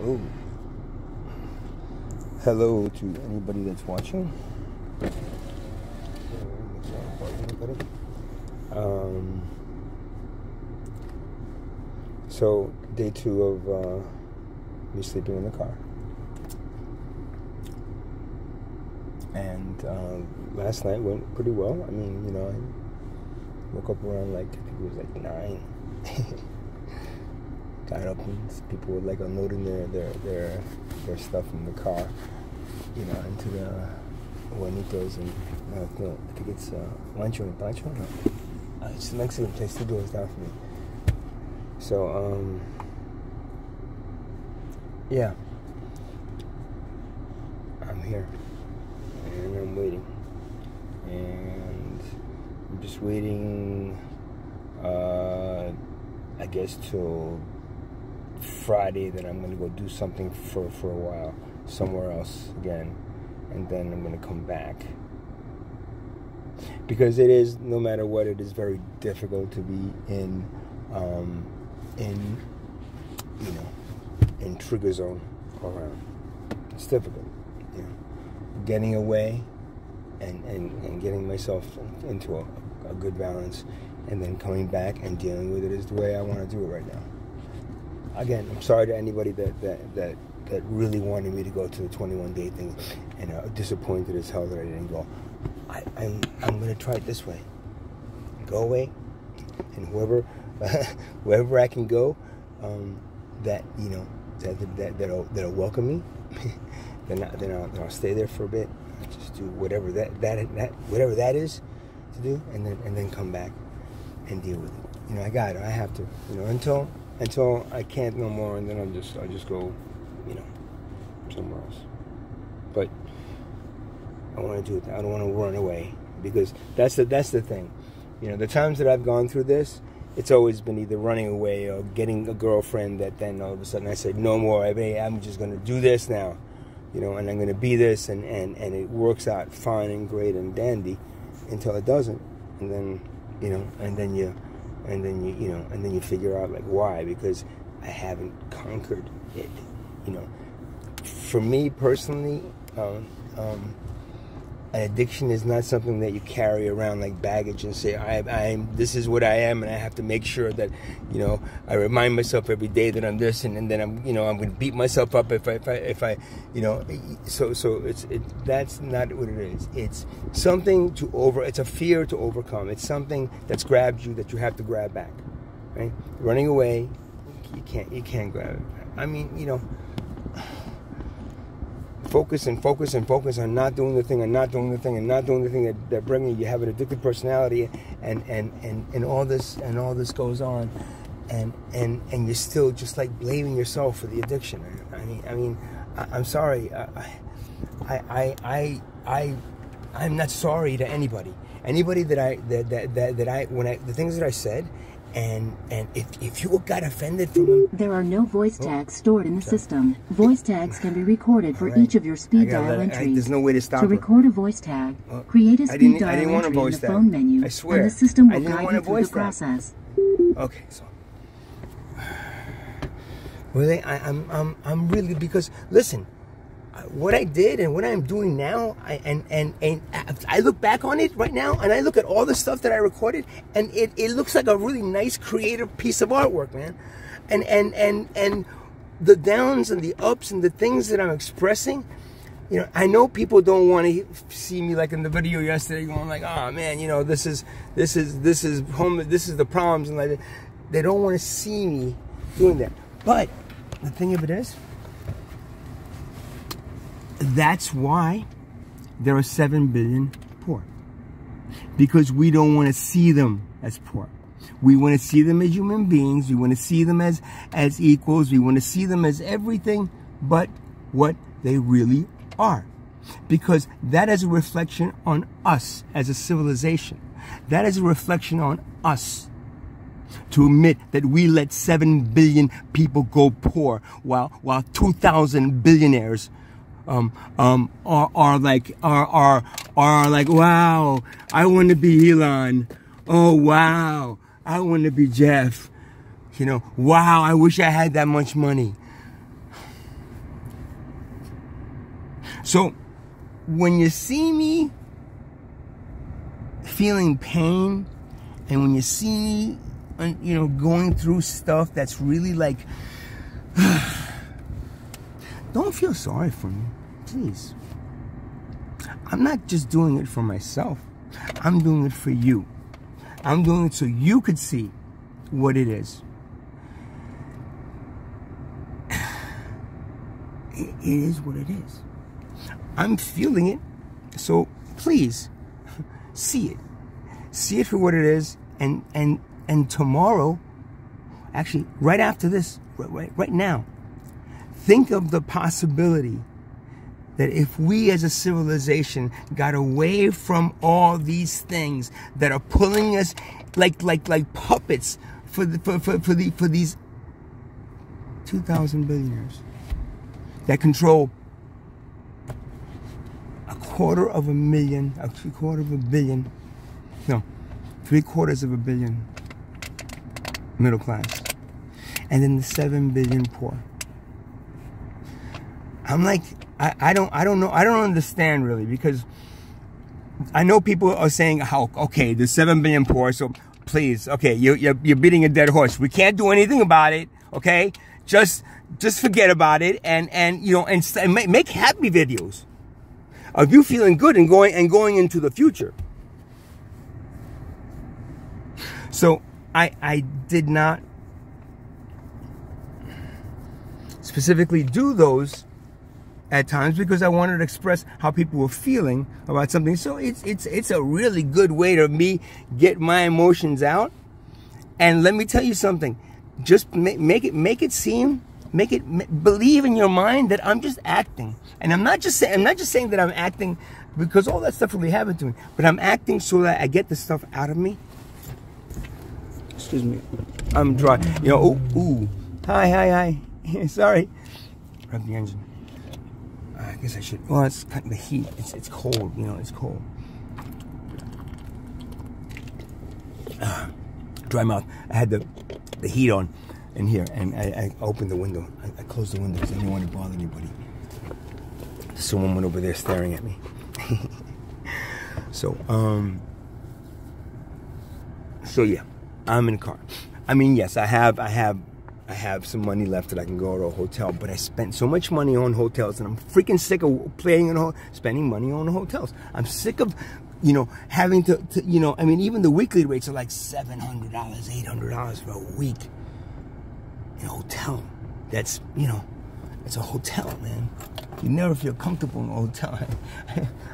Hello. Hello to anybody that's watching. So, day 2 of me sleeping in the car. And last night went pretty well. I mean, you know, I woke up around like, I think it was like 9. Got up and people were like unloading their stuff in the car, you know, into the Juanitos and no, I think it's Pancho. No, it's an excellent place. 2 doors down for me. So yeah, I'm here and I'm waiting, and I'm just waiting. I guess till Friday that I'm gonna go do something for a while somewhere else again, and then I'm gonna come back, because it is, no matter what, it is very difficult to be in you know, in trigger zone around. It's difficult, you know, getting away and getting myself into a good balance, and then coming back and dealing with it is the way I want to do it right now. Again, I'm sorry to anybody that really wanted me to go to the 21-day thing, and disappointed as hell that I didn't go. I'm gonna try it this way. Go away, and wherever I can go, that, you know, that'll welcome me. then I'll stay there for a bit. Just do whatever whatever that is to do, and then come back and deal with it. You know, I have to. You know, until I can't no more, and then I'll just go, you know, somewhere else. But I want to do it. I don't want to run away, because that's the thing. You know, the times that I've gone through this, it's always been either running away or getting a girlfriend that then all of a sudden I said, no more. I'm just going to do this now, you know, and I'm going to be this, and it works out fine and great and dandy until it doesn't, and then, you know, and then you figure out like why, because I haven't conquered it, you know. For me personally, an addiction is not something that you carry around like baggage and say, this is what I am, and I have to make sure that, you know, I remind myself every day that I'm this, and then I'm going to beat myself up if I you know. So that's not what it is. It's something it's a fear to overcome. It's something that's grabbed you that you have to grab back, right? Running away, you can't grab it. I mean, you know, focus on not doing the thing that brings you have an addictive personality, and all this goes on, and you're still just like blaming yourself for the addiction. I mean, I'm sorry. I'm not sorry to anybody that the things that I said. And if you got offended from them... There are no voice tags stored in the system. Voice tags can be recorded for each of your speed dial entries. There's no way to stop To record a voice tag, create a speed dial entry in the phone menu, I swear. and the system will guide you through the process. Okay, so... Really, I'm really... Because, listen... What I did and what I'm doing now, I look back on it right now, and I look at all the stuff that I recorded, and it looks like a really nice creative piece of artwork, man. And the downs and the ups and the things that I'm expressing, you know, I know people don't want to see me like in the video yesterday going like, oh man, you know, this is the problems, and like they don't want to see me doing that. But the thing of it is, that's why there are 7 billion poor. Because we don't want to see them as poor. We want to see them as human beings. We want to see them as equals. We want to see them as everything but what they really are. Because that is a reflection on us as a civilization. That is a reflection on us. To admit that we let 7 billion people go poor while 2,000 billionaires are like, wow, I want to be Elon. Oh, wow, I want to be Jeff. You know, wow, I wish I had that much money. So when you see me feeling pain, and when you see me, you know, going through stuff that's really like, don't feel sorry for me, please. I'm not just doing it for myself. I'm doing it for you. I'm doing it so you could see what it is. It is what it is. I'm feeling it, so please see it. See it for what it is, and tomorrow, actually right after this, right now, think of the possibility that if we as a civilization got away from all these things that are pulling us like puppets for these 2,000 billionaires that control a quarter of a billion middle class, and then the 7 billion poor. I'm like, I don't know, I don't understand really, because I know people are saying how, okay, the 7 billion poor, so please, okay, you're beating a dead horse. We can't do anything about it, okay? Just forget about it, and you know, and make happy videos of you feeling good and going into the future. So I did not specifically do those at times because I wanted to express how people were feeling about something. So it's a really good way to me get my emotions out. And let me tell you something. Just make it believe in your mind that I'm just acting. And I'm not just saying that I'm acting because all that stuff really happened to me, but I'm acting so that I get the stuff out of me. Excuse me. I'm dry. You know, ooh. Hi. Sorry. Rub the engine. I guess I should. Well, it's the heat. It's cold. You know, it's cold. Dry mouth. I had the heat on in here, and I opened the window. I closed the window because I didn't want to bother anybody. Someone went over there staring at me. So yeah, I'm in a car. I mean, yes, I have some money left that I can go to a hotel, but I spent so much money on hotels, and I'm freaking sick of spending money on hotels. I'm sick of, you know, having to you know, I mean, even the weekly rates are like $700, $800 for a week in a hotel. That's, you know, it's a hotel, man. You never feel comfortable in a hotel.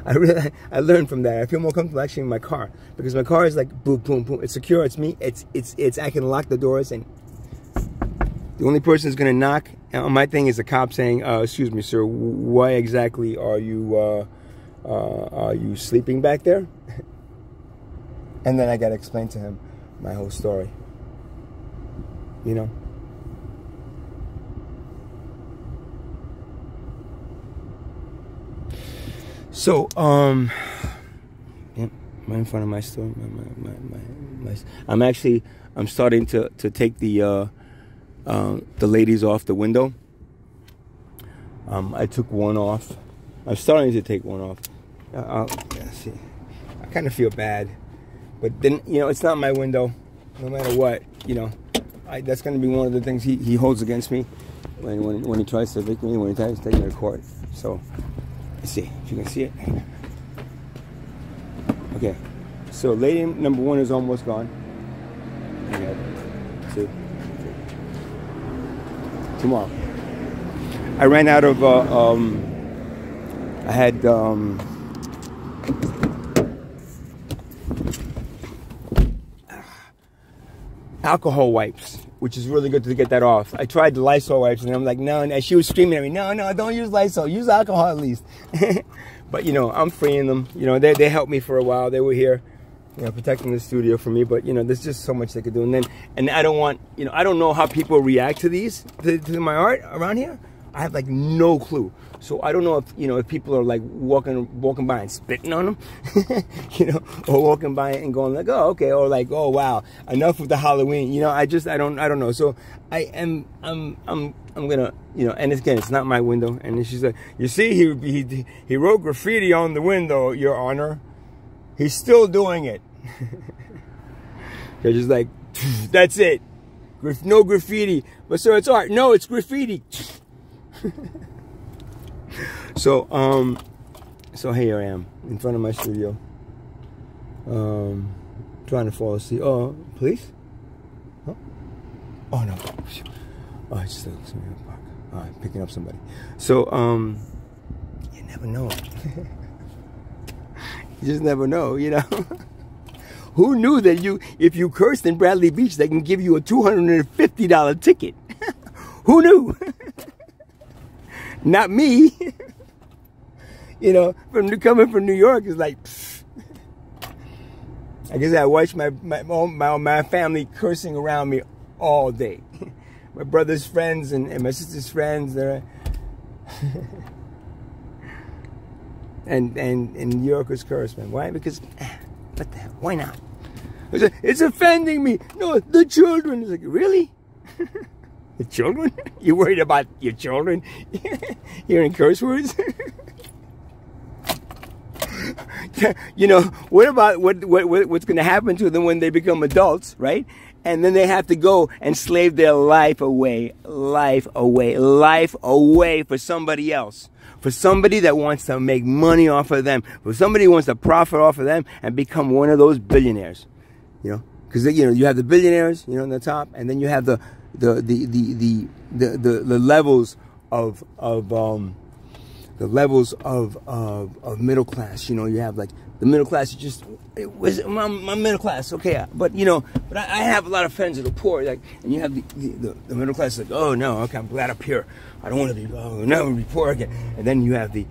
I learned from that. I feel more comfortable actually in my car, because my car is like boom, boom, boom. It's secure. It's me. It's I can lock the doors, and the only person who's gonna knock on my thing is the cop saying, "Excuse me, sir. Why exactly are you sleeping back there?" And then I gotta explain to him my whole story. You know. So, yep, right in front of my store. I'm starting to take the ladies off the window. I took one off. I'm starting to take one off. Let's see. I kind of feel bad, but then, you know, it's not my window. No matter what, you know, that's going to be one of the things he holds against me when he tries to evict me, when he tries to take me to court. So. Let's see if you can see it. Okay, so lady number 1 is almost gone. We have 2, 3. Tomorrow. I ran out of. I had alcohol wipes, which is really good to get that off. I tried the Lysol wipes, and I'm like, no, and she was screaming at me, no, don't use Lysol, use alcohol at least. But, you know, I'm freeing them. You know, they helped me for a while. They were here, you know, protecting the studio for me. But, you know, there's just so much they could do. And I don't want, you know, I don't know how people react to these, to my art around here. I have like no clue. So I don't know if, you know, if people are like walking by and spitting on them, you know, or walking by and going like, oh, okay, or like, oh wow, enough with the Halloween. You know, I don't know. So I'm gonna, you know, and again, it's not my window. And then she's like, you see, he wrote graffiti on the window, Your Honor. He's still doing it. They're just like, that's it. No graffiti. But sir, it's art. No, it's graffiti. So here I am in front of my studio, trying to fall asleep. Oh, police? Huh? Oh no! Oh, it's just somebody in the park. All right, picking up somebody. So you never know. You just never know, you know. Who knew that if you cursed in Bradley Beach, they can give you a $250 ticket? Who knew? Not me. You know, coming from New York is like, pfft. I guess I watch my family cursing around me all day. My brother's friends and my sister's friends, they're and New Yorkers curse, man. Why? Because what the hell? Why not? It's offending me. No, the children. It's like, really? The children? You worried about your children hearing curse words? You know, what about what's going to happen to them when they become adults, right? And then they have to go and slave their life away for somebody else. For somebody that wants to make money off of them. For somebody who wants to profit off of them and become one of those billionaires. You know, because, you know, you have the billionaires, you know, on the top, and then you have the levels of middle class. You know, you have like the middle class is just, it was my middle class, okay, but you know, but I have a lot of friends that are poor, like, and you have the middle class like, oh no, okay, I'm glad up here, I don't want to be, oh no, be poor again. And then you have the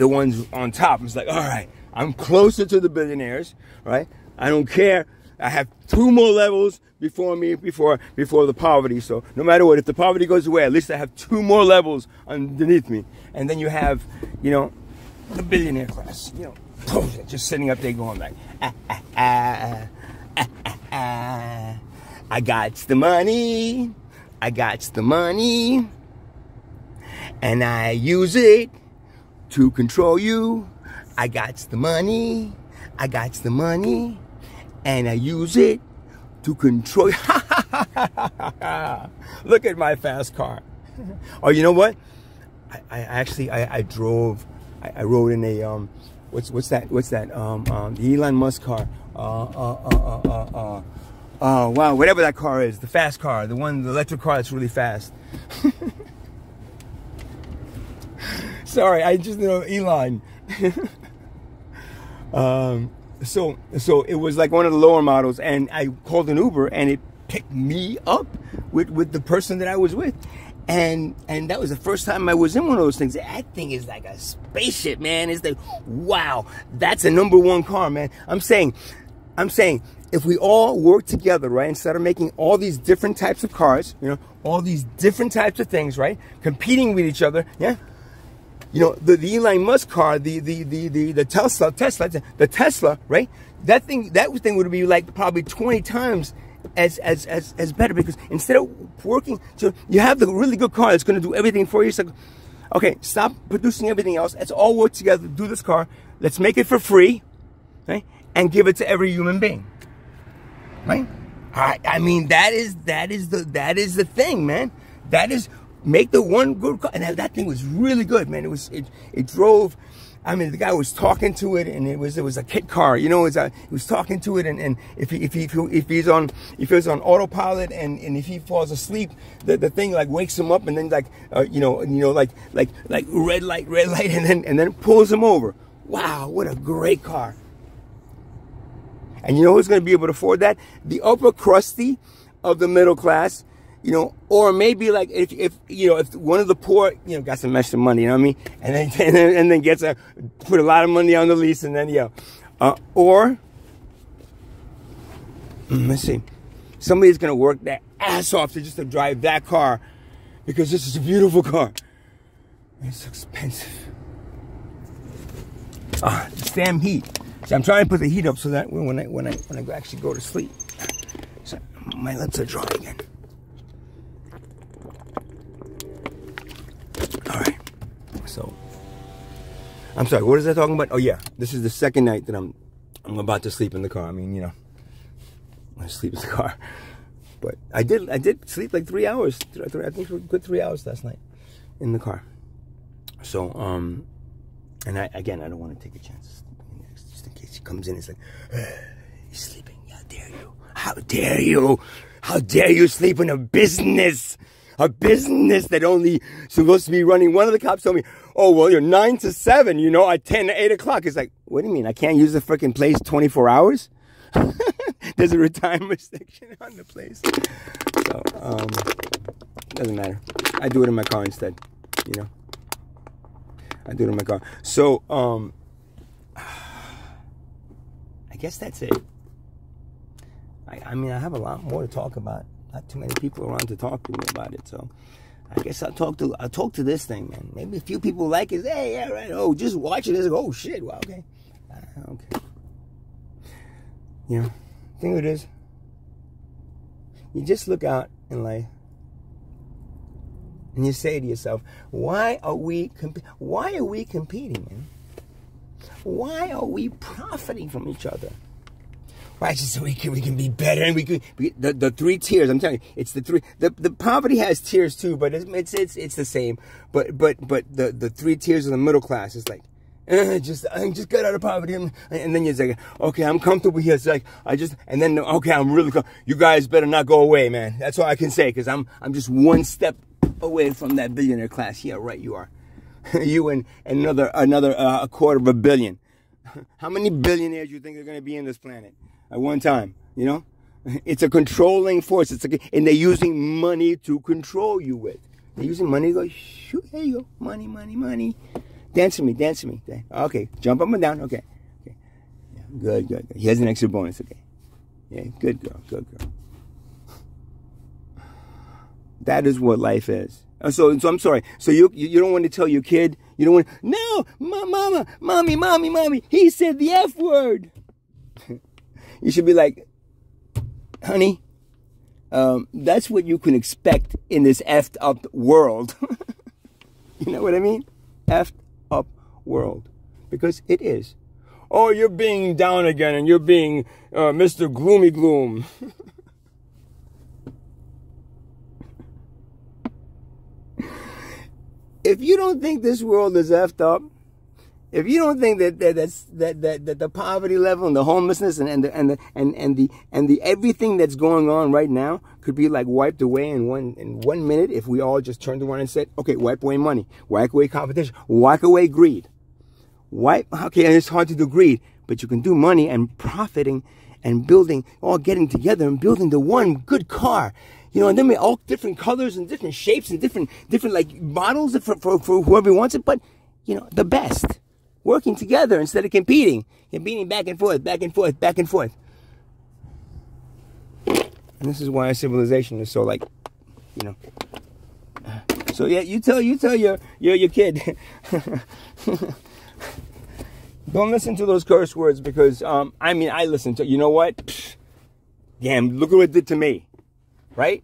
ones on top. It's like, all right, I'm closer to the billionaires, right? I don't care. I have 2 more levels before me, before the poverty. So no matter what, if the poverty goes away, at least I have 2 more levels underneath me. And then you have, you know, the billionaire class, you know, just sitting up there going like, I got the money, and I use it to control you. I got the money, and I use it to control you. Look at my fast car. Oh, you know what? I rode in a what's that? The Elon Musk car. Wow, whatever that car is, the fast car, the electric car that's really fast. Sorry, I just know Elon. So it was like one of the lower models, and I called an Uber, and it picked me up with the person that I was with, and that was the first time I was in one of those things. That thing is like a spaceship, man. It's like, wow, that's a #1 car, man. I'm saying, if we all work together, right, instead of making all these different types of cars, you know, all these different types of things, right, competing with each other, yeah. You know, the Elon Musk car, the Tesla, right? That thing would be like probably 20 times as better, because instead of working, so you have the really good car that's going to do everything for you. It's like, okay, stop producing everything else. Let's all work together to do this car. Let's make it for free, right? And give it to every human being, right? I mean, that is the thing, man. That is. Make the one good car, and that thing was really good, man. It drove. I mean, the guy was talking to it, and it was a kit car, you know. He was talking to it, and if he's on autopilot, and if he falls asleep, the thing like wakes him up, and then like like red light, and then pulls him over. Wow, what a great car! And you know who's going to be able to afford that? The upper crusty of the middle class. You know, or maybe like if one of the poor, you know, got some extra money, you know what I mean, and then gets put a lot of money on the lease, and then or let's see, Somebody's going to work their ass off just to drive that car because this is a beautiful car. It's expensive. This damn heat. So I'm trying to put the heat up so that when I actually go to sleep, so my lips are dry again. All right. So I'm sorry. What is I talking about? Oh yeah, this is the second night that I'm about to sleep in the car. I mean, you know, I sleep in the car, but I did sleep like 3 hours. I think a good 3 hours last night in the car. So and I don't want to take a chance. Just in case he comes in, it's like, he's sleeping. How dare you? How dare you? How dare you sleep in a business? A business that only supposed to be running. One of the cops told me, oh, well, you're 9 to 7, you know, at 10 to 8 o'clock. It's like, what do you mean? I can't use the freaking place 24 hours? There's a retirement section on the place. So, doesn't matter. I do it in my car instead, you know. I do it in my car. So, I guess that's it. I mean, I have a lot more to talk about. Not too many people around to talk to me about it. So, I guess I'll talk to this thing, man. Maybe a few people like it. Hey, yeah, right. Oh, just watch it. It's like, oh shit. Well, okay. Okay. You know, the thing of it is, you just look out in life and you say to yourself, why are we competing, man? Why are we profiting from each other? Why, just so we can be better, and the 3 tiers. I'm telling you, it's the 3. The poverty has tiers too, but it's the same. But the 3 tiers of the middle class is like, I just got out of poverty, and then you're like, okay, I'm comfortable here. It's like and then okay, I'm really. You guys better not go away, man. That's all I can say, because I'm just one step away from that billionaire class. Yeah, right, you are. You and another a quarter of a billion. How many billionaires do you think are going to be in this planet at one time? You know, it's a controlling force. And they're using money to control you with. They're using money to go, shoot, here you go, money, money, money. Dance with me. Okay, jump up and down. Okay. Yeah, good. Here's an extra bonus. Okay. Yeah, good girl. That is what life is. So I'm sorry. So you don't want to tell your kid, you don't want, no, mama, mommy, he said the F word. You should be like, honey, that's what you can expect in this effed up world. You know what I mean? Effed up world. Because it is. Oh, you're being down again, and you're being Mr. Gloomy Gloom. If you don't think this world is effed up, if you don't think that the poverty level and the homelessness and the everything that's going on right now could be like wiped away in 1 minute if we all just turned around and said, okay, wipe away money, wipe away competition, wipe away greed. Okay, and it's hard to do greed, but you can do money and profiting and building, all getting together and building the one good car. You know, and then we all different colors and different shapes and different like models for whoever wants it, but you know, the best. Working together instead of competing back and forth. And this is why our civilization is so, like, you know. So yeah, you tell your kid, don't listen to those curse words, because I mean, I listen to, you know what? Pfft, damn, look what it did to me, right?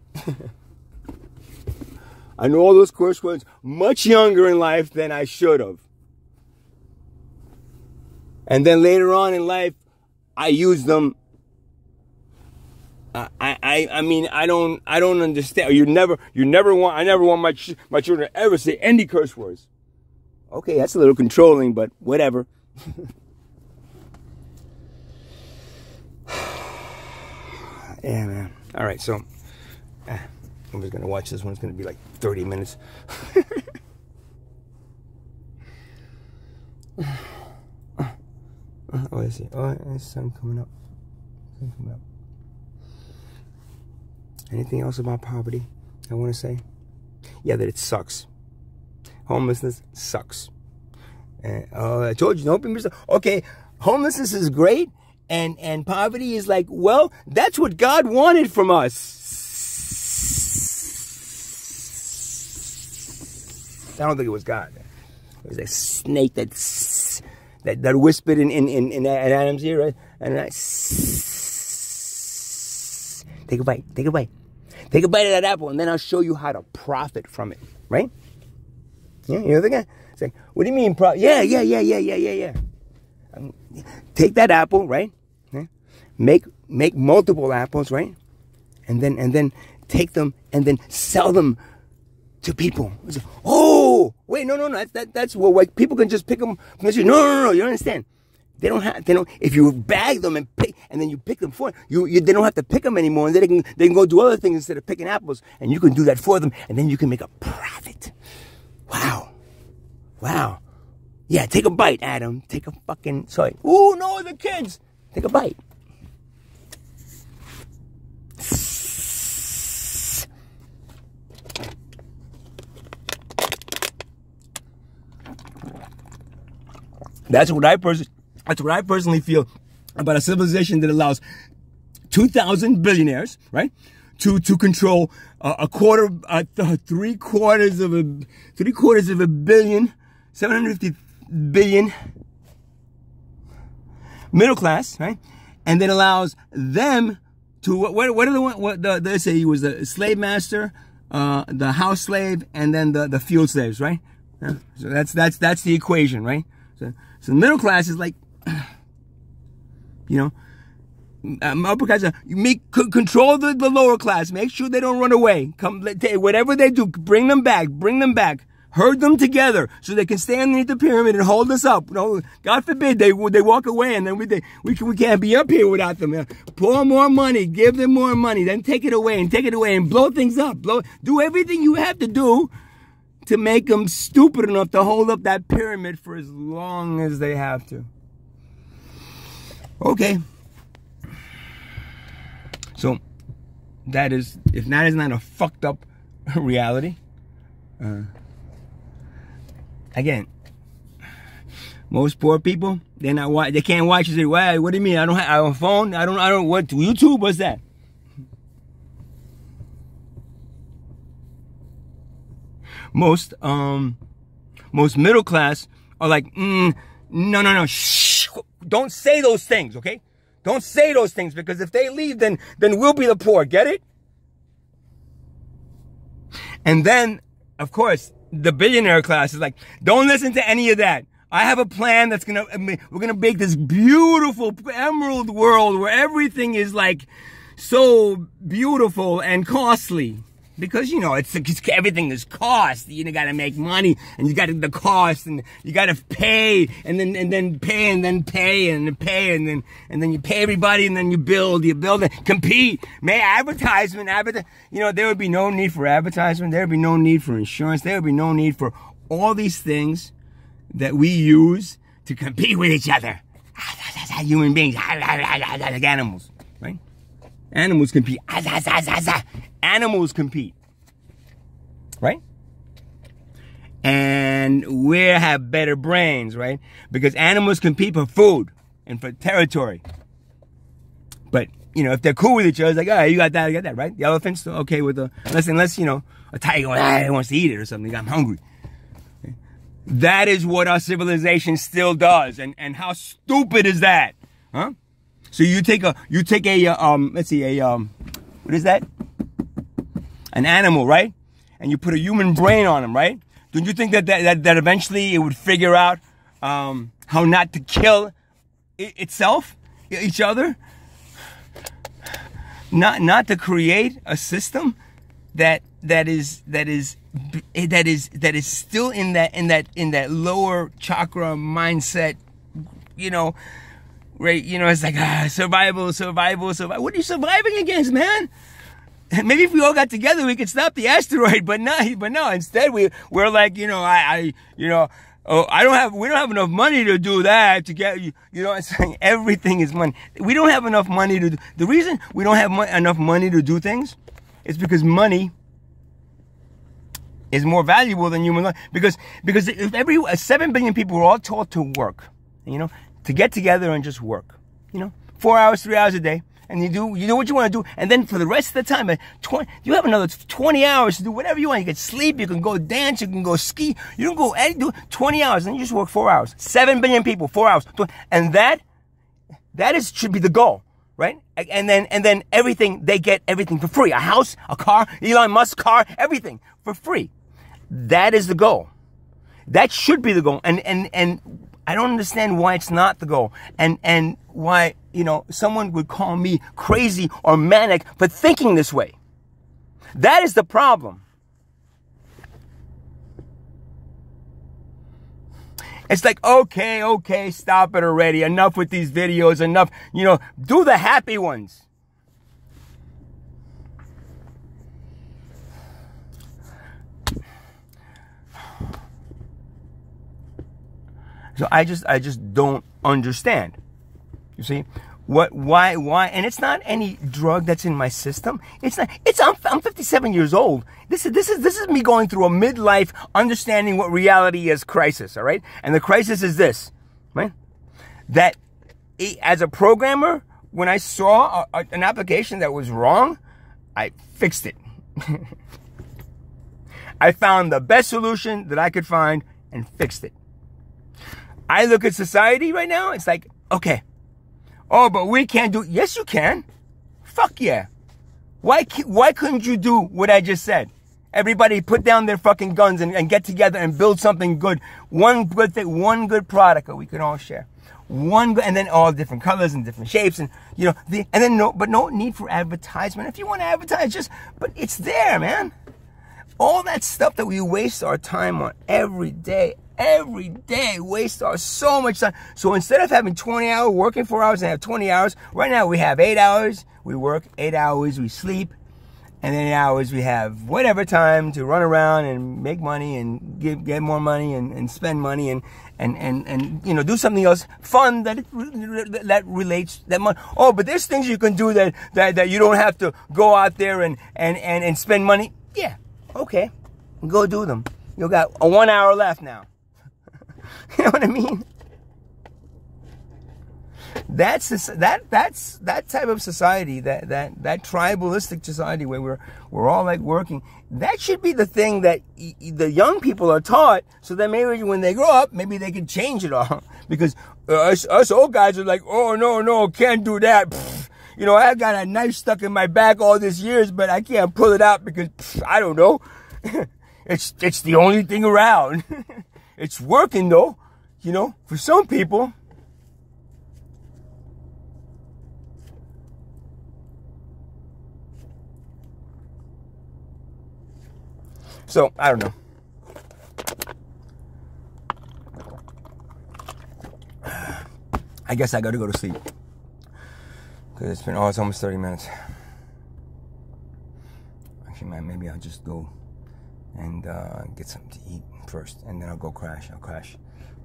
I know all those curse words much younger in life than I should have. And then later on in life, I use them. I mean, I don't understand. I never want my children to ever say any curse words. Okay, that's a little controlling, but whatever. Yeah, man. All right, so I'm just gonna watch this one. It's gonna be like 30 minutes. Oh, I see. Oh, there's sun coming up. Anything else about poverty I want to say? Yeah, that it sucks. Homelessness sucks. And I told you, don't be miserable. Okay, homelessness is great And poverty is like, well, that's what God wanted from us. I don't think it was God. It was a snake that whispered in Adam's ear, right? And I take a bite, take a bite. Take a bite of that apple, and then I'll show you how to profit from it, right? Yeah, you know the guy? It's like, what do you mean profit? Yeah. Take that apple, right? Yeah. Make multiple apples, right? And then take them and then sell them to people. Like, oh, wait, no. That's well, like people can just pick them from the street. No. You don't understand. They don't. If you bag them and then you pick them for you, they don't have to pick them anymore, and then they can go do other things instead of picking apples, and you can do that for them, and then you can make a profit. Wow. Yeah, take a bite, Adam. Take a fucking Oh no, the kids. Take a bite. That's what I personally feel about a civilization that allows 2,000 billionaires, right, to control three quarters of a billion, 750 billion middle class, right, and then allows them to they say he was the slave master, the house slave, and then the field slaves, right? Yeah. So that's the equation, right? So the middle class is like, upper class, control the lower class. Make sure they don't run away. Whatever they do, bring them back. Herd them together so they can stay underneath the pyramid and hold us up. God forbid they walk away and then we can't be up here without them. Pour more money, give them more money, then take it away and blow things up. Do everything you have to do to make them stupid enough to hold up that pyramid for as long as they have to. Okay. So, if that is not a fucked up reality, again, most poor people, they can't watch. You say, "Why? What do you mean? I don't have a phone. I don't. What YouTube? What's that?" Most middle class are like, no, shh, don't say those things, okay? Don't say those things, because if they leave, then we'll be the poor. Get it? And then, of course, the billionaire class is like, don't listen to any of that. I have a plan we're gonna make this beautiful emerald world where everything is like so beautiful and costly. Because, it's everything is cost. You gotta make money, and you gotta the cost, and you gotta pay, and then pay, and then pay, and pay, and then you pay everybody, and then you build, and compete. Advertisement, there would be no need for advertisement. There would be no need for insurance. There would be no need for all these things that we use to compete with each other. Human beings, like animals, right? Animals compete. Animals compete. Right? And we have better brains, right? Because animals compete for food and for territory. But, if they're cool with each other, it's like, all right, you got that, I got that, right? The elephant's okay with unless, a tiger wants to eat it or something. I'm hungry. That is what our civilization still does. And how stupid is that? Huh? So you take a let's see, what is that? An animal, right? And you put a human brain on him, right? Don't you think that eventually it would figure out how not to kill itself, each other? Not to create a system that is still in that lower chakra mindset, right? It's like survival. What are you surviving against, man? Maybe if we all got together, we could stop the asteroid. But no. Instead, we're like, we don't have enough money to do that. To get, it's like everything is money. We don't have enough money to. The reason we don't have enough money to do things is because money is more valuable than human life. Because if 7 billion people were all taught to work, to get together and just work, 4 hours, 3 hours a day, and you do what you want to do, and then for the rest of the time, you have another 20 hours to do whatever you want. You can sleep, you can go dance, you can go ski, you can go do 20 hours, and you just work 4 hours. 7 billion people, 4 hours, and that should be the goal, right? And then everything, they get everything for free. A house, a car, Elon Musk car, everything for free. That is the goal. That should be the goal, and I don't understand why it's not the goal, and why, you know, someone would call me crazy or manic for thinking this way. That is the problem. It's like, okay, stop it already. Enough with these videos, enough, you know, do the happy ones. So I just don't understand. You see, why? And it's not any drug that's in my system. I'm 57 years old. This is me going through a midlife understanding what reality is crisis. All right, and the crisis is this, right? That as a programmer, when I saw an application that was wrong, I fixed it. I found the best solution that I could find and fixed it. I look at society right now, it's like, okay, oh, but we can't do, yes you can. Fuck yeah. Why couldn't you do what I just said? Everybody put down their fucking guns and get together and build something good. One good thing, one good product that we can all share. And then all different colors and different shapes, and you know, no need for advertisement. If you want to advertise, but it's there, man. All that stuff that we waste our time on every day, waste so much time. So instead of having 20 hours, working 4 hours and have 20 hours, right now we have 8 hours. We work 8 hours, we sleep, and then 8 hours we have whatever time to run around and make money and get more money and spend money and you know, do something else fun that relates that money. Oh, but there's things you can do that you don't have to go out there and spend money. Yeah, okay, go do them. You got 1 hour left now. You know what I mean? That's that type of society, that tribalistic society where we're all like working. That should be the thing that the young people are taught, so that maybe when they grow up, maybe they can change it all. Because us old guys are like, oh no, can't do that. Pfft. You know, I got a knife stuck in my back all these years, but I can't pull it out because I don't know. It's the only thing around. It's working though, you know, for some people. So, I don't know. I guess I gotta go to sleep. Because it's almost 30 minutes. Actually, maybe I'll just go and get something to eat first, and then I'll go crash. I'll crash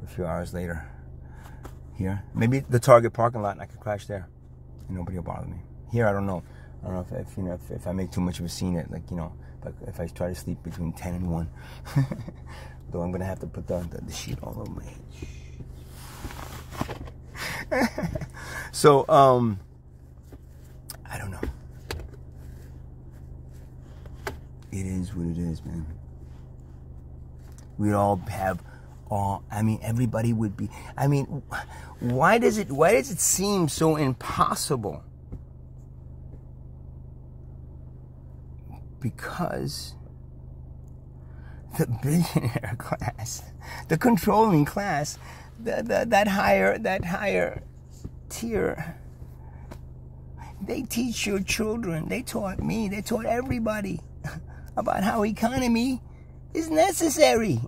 a few hours later here. Maybe the Target parking lot, and I could crash there, and nobody will bother me. Here, I don't know. I don't know if you know, if I make too much of a scene, like, you know, if I try to sleep between 10 and 1. Though I'm gonna have to put the sheet all over my head. So I don't know. It is what it is, man. We'd all have everybody would be, why does it seem so impossible? Because the billionaire class, the controlling class, that higher tier, they teach your children, they taught me, they taught everybody about how economy is necessary.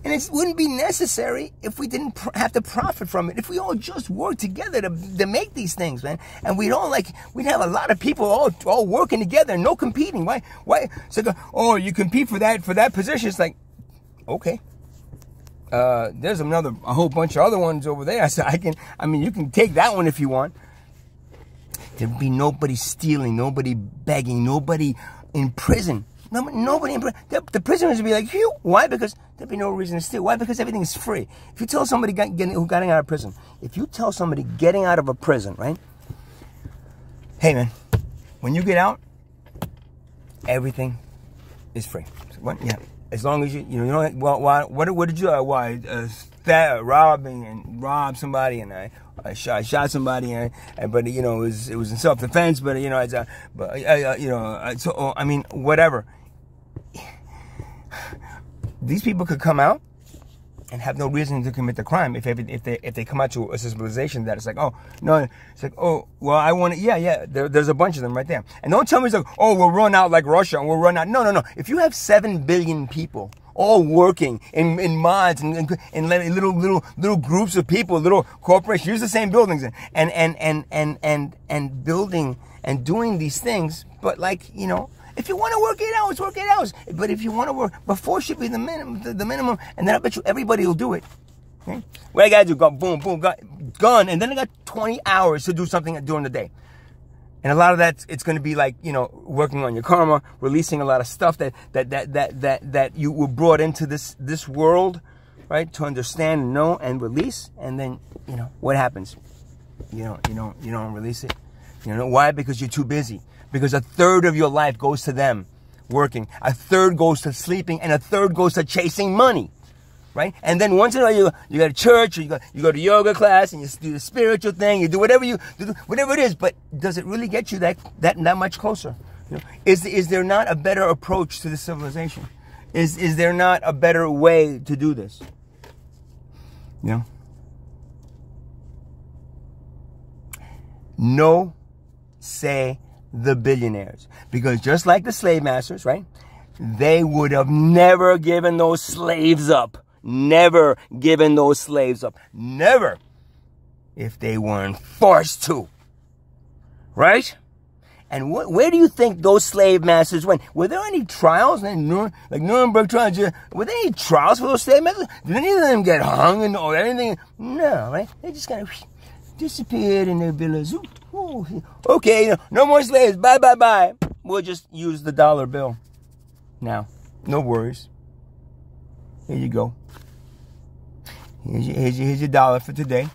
And it wouldn't be necessary if we didn't have to profit from it. If we all just work together to make these things, man. And we'd have a lot of people all working together, no competing. Why? So, oh, you compete for that position. It's like, okay. There's a whole bunch of other ones over there. So you can take that one if you want. There'd be nobody stealing, nobody begging, nobody in prison. nobody in prison. The prisoners would be like, phew. Why? Because there'd be no reason to steal. Why? Because everything is free. If you tell somebody who got out of prison, if you tell somebody getting out of a prison, right? Hey, man, when you get out, everything is free. So what? Yeah, as long as you know. Well, what did you rob somebody, and I shot somebody, but it was in self-defense. But so I mean, whatever. These people could come out and have no reason to commit the crime if they come out to a civilization that it's like, oh no, it's like, oh well, I want to, yeah. There's a bunch of them right there, and don't tell me it's like, oh, we'll run out like Russia and we'll run out. No. If you have 7 billion people all working in mods and little groups of people, little corporations, use the same buildings and building and doing these things. But like, if you want to work 8 hours, work 8 hours. But if you want to work, but 4 should be the minimum, and then I bet you everybody will do it. Okay? What I gotta do, go boom, gun, and then I got 20 hours to do something during the day. And a lot of that, it's going to be like, working on your karma, releasing a lot of stuff that you were brought into this world, right? To understand and know and release. And then, what happens? You don't release it. Why? Because you're too busy. Because 1/3 of your life goes to them working. 1/3 goes to sleeping, and 1/3 goes to chasing money. Right? And then once in a while you go to church, or you go to yoga class, and you do the spiritual thing, you do whatever it is, but does it really get you that much closer? Is there not a better approach to the civilization? Is there not a better way to do this? No, say the billionaires. Because just like the slave masters, right? They would have never given those slaves up. Never given those slaves up. Never. If they weren't forced to. Right? And where do you think those slave masters went? Were there any trials? Like Nuremberg trials? Were there any trials for those slave masters? Did any of them get hung or anything? No, right? They just kind of disappeared in their villas. Okay, no more slaves. Bye. We'll just use the dollar bill. Now, no worries. Here you go. Here's your dollar for today.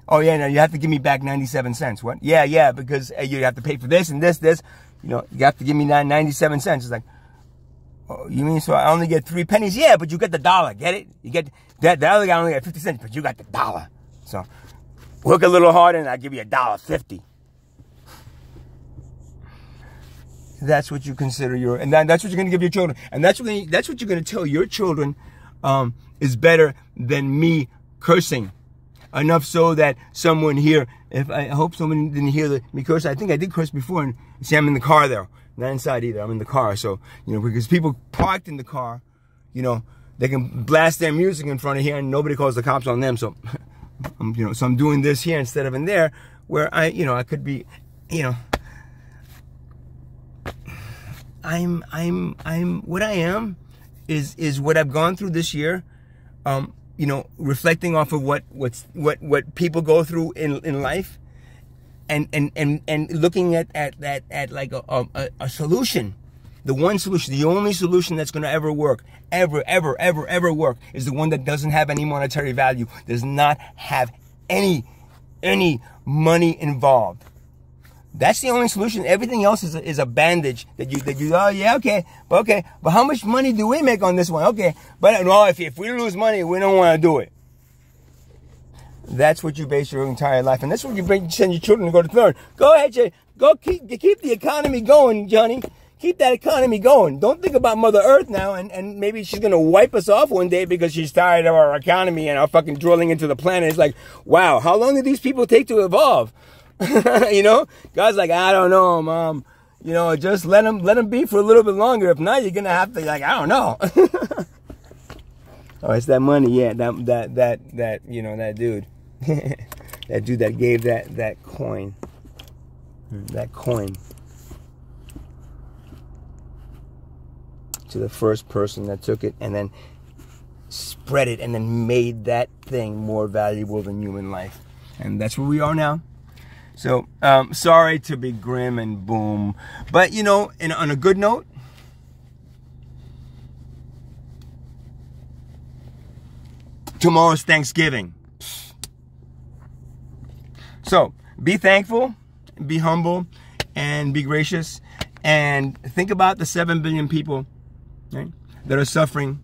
Oh yeah, now you have to give me back 97 cents. What? Yeah, because you have to pay for this and this. You have to give me 97 cents. It's like, oh, you mean so I only get 3 pennies? Yeah, but you get the dollar. Get it? You get that. The other guy only got 50 cents, but you got the dollar. So work a little harder, and I'll give you $1.50. That's what you consider and that's what you're going to give your children, and that's what you're going to tell your children is better than me cursing. Enough so that someone here, I hope someone didn't hear me curse. I think I did curse before, and see, I'm in the car there, not inside either. I'm in the car, so because people parked in the car, they can blast their music in front of here, and nobody calls the cops on them. So, so I'm doing this here instead of in there, where I could be, I'm what I am is what I've gone through this year. Reflecting off of what people go through in life, and looking at like a solution. The one solution, the only solution that's going to ever work, ever work, is the one that doesn't have any monetary value, does not have any money involved. That's the only solution. Everything else is a bandage that you oh yeah, okay, but how much money do we make on this one? Okay, but no, if we lose money, we don't want to do it. That's what you base your entire life, and that's what you send your children to go to third. Go ahead, Jay. Go keep the economy going, Johnny. Keep that economy going. Don't think about Mother Earth now, and maybe she's gonna wipe us off one day because she's tired of our economy and our fucking drilling into the planet. It's like, wow, how long did these people take to evolve? God's like, I don't know, Mom. Just let them be for a little bit longer. If not, you're gonna have to, like, I don't know. Oh, it's that money, yeah. That dude, that dude that gave that coin, to the first person that took it and then spread it and then made that thing more valuable than human life. And that's where we are now. So, sorry to be grim and boom, but on a good note, Tomorrow's Thanksgiving. So, be thankful, be humble, and be gracious. And think about the 7 billion people, right, that are suffering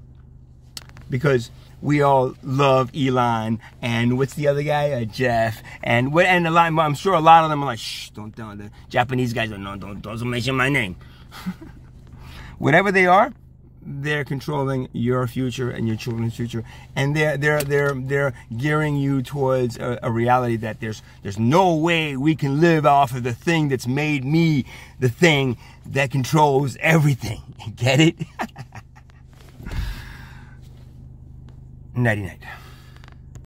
because we all love Elon and what's the other guy, Jeff, and a lot. I'm sure a lot of them are like, shh, don't tell the Japanese guys. Don't mention my name. Whatever they are, they're controlling your future and your children's future, and they're gearing you towards a reality that there's no way we can live off of the thing that's made me the thing that controls everything. Get it? Nighty night.